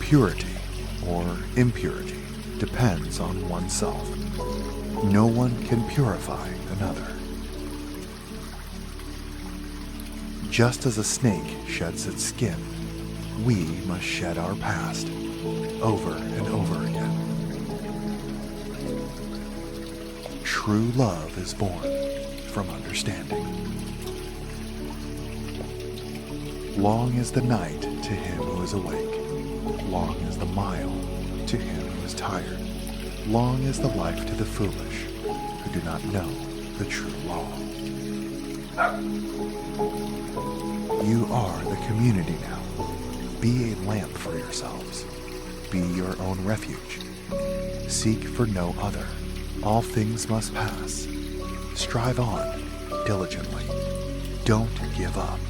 Purity or impurity depends on oneself. No one can purify another. Just as a snake sheds its skin, we must shed our past over and over again. True love is born from understanding. Long is the night to him who is awake. Long is the mile to him who is tired. Long is the life to the foolish who do not know the true law. You are the community now. Be a lamp for yourselves. Be your own refuge. Seek for no other. All things must pass. Strive on diligently. Don't give up.